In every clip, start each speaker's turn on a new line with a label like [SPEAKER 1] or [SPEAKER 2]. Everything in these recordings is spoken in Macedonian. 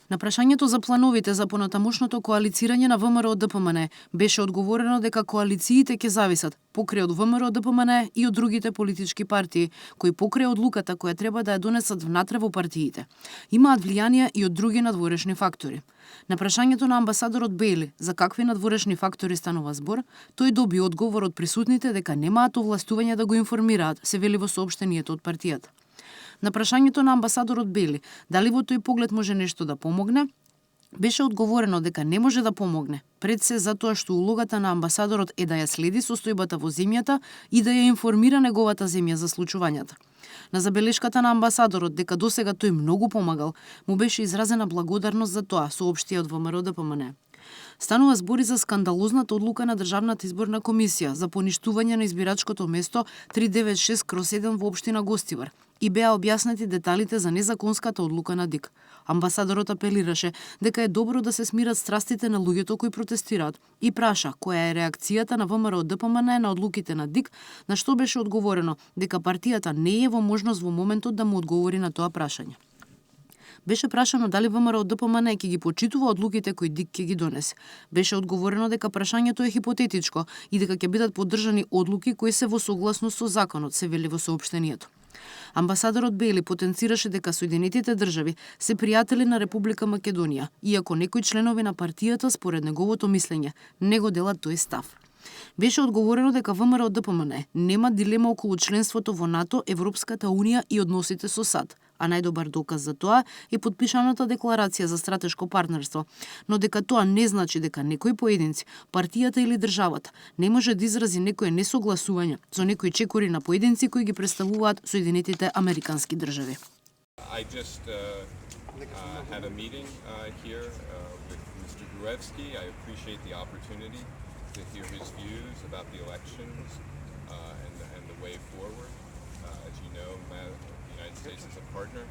[SPEAKER 1] На прашањето за плановите за понатамошното коалицирање на ВМРО-ДПМН беше одговорено дека коалициите ќе зависат покрај од ВМРО-ДПМН и од другите политички партии, кои покрај одлуката која треба да ја донесат внатре во партиите, имаат влијание и од други надворешни фактори. На прашањето на амбасадорот Бейли за какви надворешни фактори станува збор, тој доби одговор од присутните дека немаат овластување да го информираат, се вели во соопштението од партијата. На прашањето на амбасадорот Бейли дали во тој поглед може нешто да помогне, беше одговорено дека не може да помогне, пред се затоа што улогата на амбасадорот е да ја следи состојбата во земјата и да ја информира неговата земја за случувањата. На забелешката на амбасадорот дека досега тој многу помагал, му беше изразена благодарност за тоа, соопштија од ВМРО-ДПМН. Станува збори за скандалозната одлука на Државната изборна комисија за поништување на избирачкото место 396/1 во општина Гостивар и беа објаснети деталите за незаконската одлука на ДИК. Амбасадорот апелираше дека е добро да се смират страстите на луѓето кои протестираат и праша која е реакцијата на ВМРО-ДПМН на одлуките на ДИК, на што беше одговорено дека партијата не е во можност во моментот да му одговори на тоа прашање. Беше прашано дали ВМРО-ДПМН ќе ги почитува одлуките кои ДИК ќе ги донесе. Беше одговорено дека прашањето е хипотетичко и дека ќе бидат поддржани одлуки кои се во согласност со законот, се вели во соопштението. Амбасадорот Бейли потенцираше дека Соединетите држави се пријатели на Република Македонија, иако некои членови на партијата, според неговото мислење, не го делат тој став. Беше одговорено дека ВМРО-ДПМН нема дилема околу членството во НАТО, Европската Унија и односите со САД, а најдобар доказ за тоа е подпишаната декларација за стратешко партнерство, но дека тоа не значи дека некои поединци, партијата или државата не може да изрази некое несогласување со некои чекори на поединци кои ги представуваат Соединетите Американски држави.
[SPEAKER 2] I just had a meeting here with Mr. Gruevski. I appreciate the opportunity to hear his views about the elections and the way forward. As you know, the United States is a partner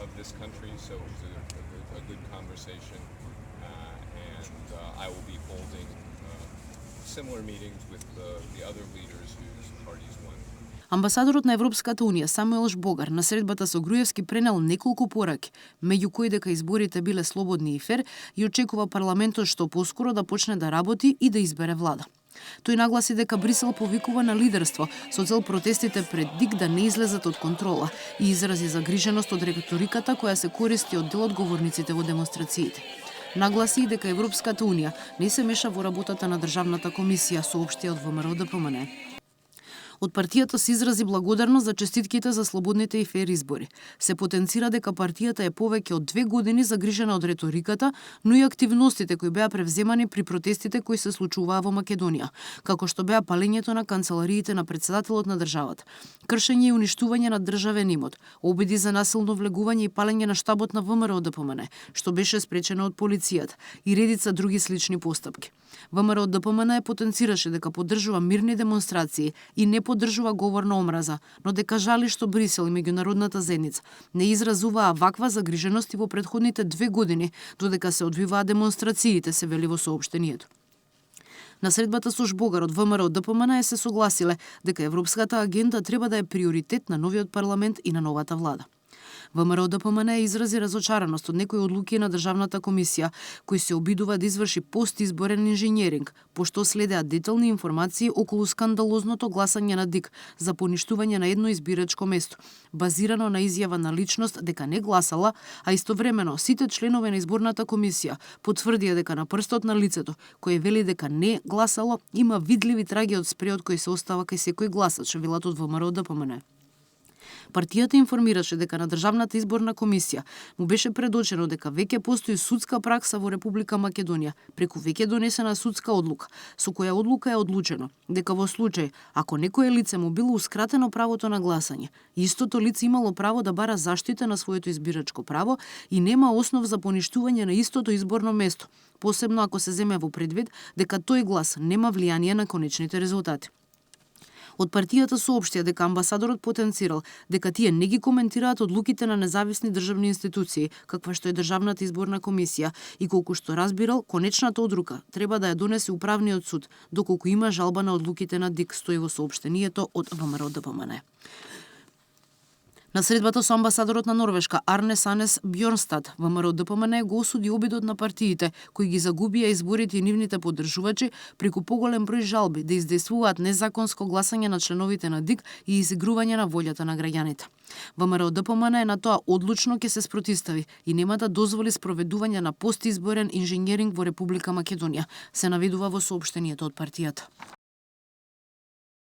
[SPEAKER 2] of this country, so it was a good conversation. And I will be holding similar meetings with the other leaders whose parties won.
[SPEAKER 1] Амбасадорот на Европската Унија Самуел Жбогар на средбата со Груевски пренел неколку пораки, меѓу кои дека изборите биле слободни и фер и очекува парламентот што поскоро да почне да работи и да избере влада. Тој нагласи дека Брисел повикува на лидерство со цел протестите пред ДИК да не излезат од контрола и изрази загриженост од риториката која се користи од дел од говорниците во демонстрациите. Нагласи и дека Европската Унија не се меша во работата на Државната комисија, соопшти од ВМРО-ДПМН. Од партијата се изрази благодарност за честитките за слободните и фер избори. Се потенцира дека партијата е повеќе од 2 години загрижена од риториката, но и активностите кои беа превземани при протестите кои се случуваа во Македонија, како што беа палењето на канцелариите на претседателот на државата, кршење и уништување на државен имот, обиди за насилно влегување и палење на штабот на ВМРО-ДПМН, што беше спречено од полицијата, и редица други слични постапки. ВМРО-ДПМН потенцираше дека поддржува мирни демонстрации и не поддржува говор на омраза, но дека жали што Брисел и меѓународната заедница не изразуваа ваква загриженост и во претходните 2 години, додека се одвиваа демонстрациите, се вели во соопштението. На средбата со Жбогар од ВМРО-ДПМН се согласиле дека европската агенда треба да е приоритет на новиот парламент и на новата влада. ВМРО-ДПМН изрази разочараност од некои одлуки на Државната комисија, кој се обидува да изврши постизборен инженеринг, пошто следеат детални информации околу скандалозното гласање на ДИК за поништување на едно избирачко место, базирано на изјава на личност дека не гласала, а истовремено сите членови на изборната комисија потврдија дека на прстот на лицето, кој вели дека не гласало, има видливи траги од спреот кој се остава кај секој гласач, велат од ВМРО-ДПМН. Партијата информираше дека на Државната изборна комисија му беше предочено дека веќе постои судска пракса во Република Македонија преку веќе донесена судска одлука, со која одлука е одлучено дека во случај ако некое лице му билоускратено правото на гласање, истото лице имало право да бара заштита на своето избирачко право и нема основ за поништување на истото изборно место, посебно ако се земе во предвид дека тој глас нема влијание на конечните резултати. Од партијата соопштија дека амбасадорот потенцирал дека тие не ги коментираат одлуките на независни државни институции, каква што е Државната изборна комисија, и колку што разбирал, конечната одрука треба да ја донесе управниот суд, доколку има жалба на одлуките на ДИК, стои во соопштението од ВМРО-ДПМН. На средбата со амбасадорот на Норвешка Арне Санес Бьорнстад, ВМРО-ДПМН го осуди обидот на партиите кои ги загубија изборите и нивните поддржувачи преку поголем број жалби да издействуваат незаконско гласање на членовите на ДИК и изигрување на волјата на граѓаните. ВМРО-ДПМН на тоа одлучно ќе се спротистави и нема да дозволи спроведување на постизборен инженеринг во Република Македонија, се наведува во соопштението од партијата.